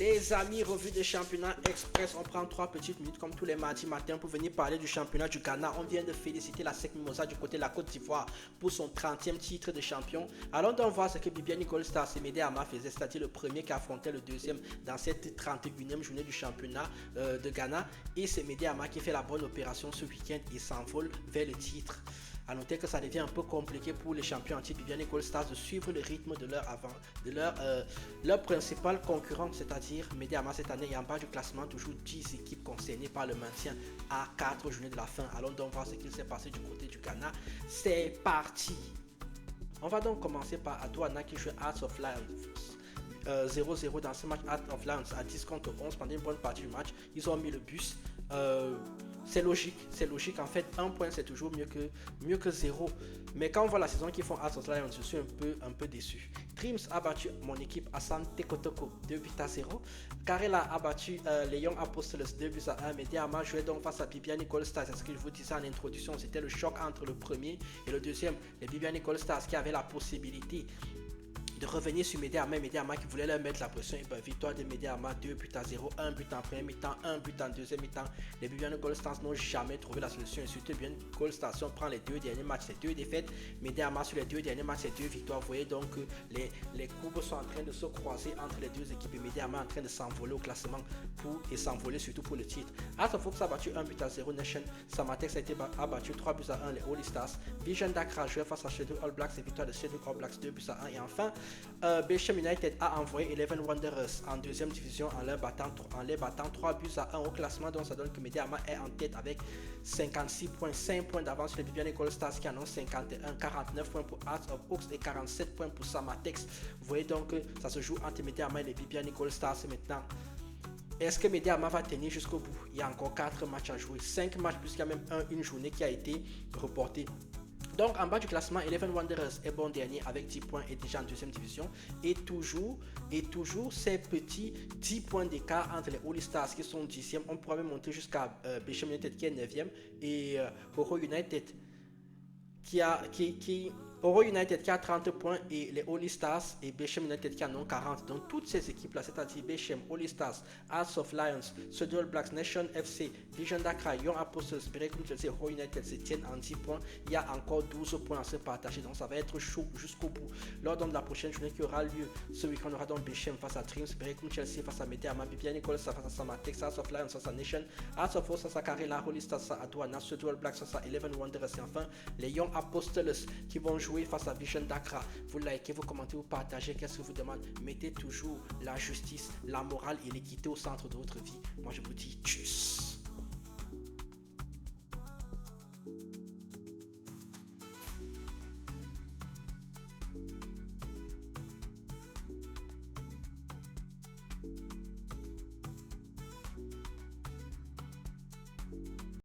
Les amis, revue des championnats express. On prend 3 petites minutes comme tous les mardis matins pour venir parler du championnat du Ghana. On vient de féliciter la SEC Mimosa du côté de la Côte d'Ivoire pour son 30e titre de champion. Allons donc voir ce que Bibiani Goldstar Semédé Ama faisait, c'est-à-dire le premier qui affrontait le deuxième dans cette 31e journée du championnat de Ghana. Et Semédé Ama qui fait la bonne opération ce week-end et s'envole vers le titre. A noter que ça devient un peu compliqué pour les champions anti Bibiani Goldstar de suivre le rythme de leur principal concurrent, c'est-à-dire Médé Ama cette année. Et en bas du classement, toujours 10 équipes concernées par le maintien à 4 journées de la fin. Allons donc voir ce qu'il s'est passé du côté du Ghana. C'est parti! On va donc commencer par Adouana qui joue Hearts of Lions. 0-0 dans ce match. Hearts of Lions à 10 contre 11 pendant une bonne partie du match. Ils ont mis le bus. C'est logique. En fait, un point c'est toujours mieux que 0. Mais quand on voit la saison qu'ils font Hearts of Lions, je suis un peu déçu. Dreams a battu mon équipe Asante Kotoko 2-0. Karela a battu les Young Apostles 2-1. Médé Ama jouait donc face à Bibiani Goldstar. C'est ce que je vous disais en introduction. C'était le choc entre le premier et le deuxième. Les Bibiani Goldstar qui avaient la possibilité de revenir sur Médé Ama qui voulait leur mettre la pression. Et ben, victoire de Médé Ama 2-0, 1 but en premier mi-temps, 1 but en deuxième mi-temps. Les Bibiani Goldstar n'ont jamais trouvé la solution. Et surtout, bien Goldstar, si on prend les 2 derniers matchs, c'est 2 défaites. Médé Ama sur les 2 derniers matchs, c'est 2 victoires. Vous voyez donc que les courbes sont en train de se croiser entre les deux équipes. Et Médé Ama est en train de s'envoler au classement et s'envoler surtout pour le titre. Hearts of Oaks a battu 1-0 Nation. Samatex a battu 3-1 les Holy Stars. Vision Dakar jouait face à Shadow All Blacks et victoire de Shadow All Blacks 2-1. Et enfin, Bechem United a envoyé Eleven Wanderers en deuxième division en les battant 3-1 au classement. Donc ça donne que Médé Ama est en tête avec 56 points, 5 points d'avance sur les Bibiani Goldstar qui en ont 51, 49 points pour Hearts of Oaks et 47 points pour Samatex. Vous voyez donc que ça se joue entre Médé Ama et les Bibiani Goldstar maintenant. Est-ce que Médé Ama va tenir jusqu'au bout? Il y a encore 4 matchs à jouer, 5 matchs puisqu'il y a même une journée qui a été reportée. Donc en bas du classement, Eleven Wanderers est bon dernier avec 10 points et déjà en deuxième division. Et toujours ces petits 10 points d'écart entre les Holy Stars qui sont 10e. On pourrait même monter jusqu'à Bechem United qui est 9e et Oro United Oro United qui a 30 points et les Holy Stars et Bechem United qui en ont 40. Donc toutes ces équipes-là, c'est-à-dire Bechem, Holy Stars, Hearts of Lions, Shadow Blacks, Nation FC, Vision Dakar, Young Apostles, Breaking Chelsea, Oro United se tiennent en 10 points. Il y a encore 12 points à se partager. Donc ça va être chaud jusqu'au bout. Lors de la prochaine journée qui aura lieu ce week-end, on aura donc Bechem face à Dreams, Breaking Chelsea face à Médé Ama, Bibiani Goldstar face à Samatex, Hearts of Lions face à Nation, Hearts of Oaks face à Karela, Holy Stars face à Adouana, Shadow Blacks face à Eleven Wanderers et enfin les Young Apostles qui vont jouer face à Vision Dakar. Vous likez, vous commentez, vous partagez. Qu'est-ce que vous demande? Mettez toujours la justice, la morale et l'équité au centre de votre vie. Moi je vous dis tchuss.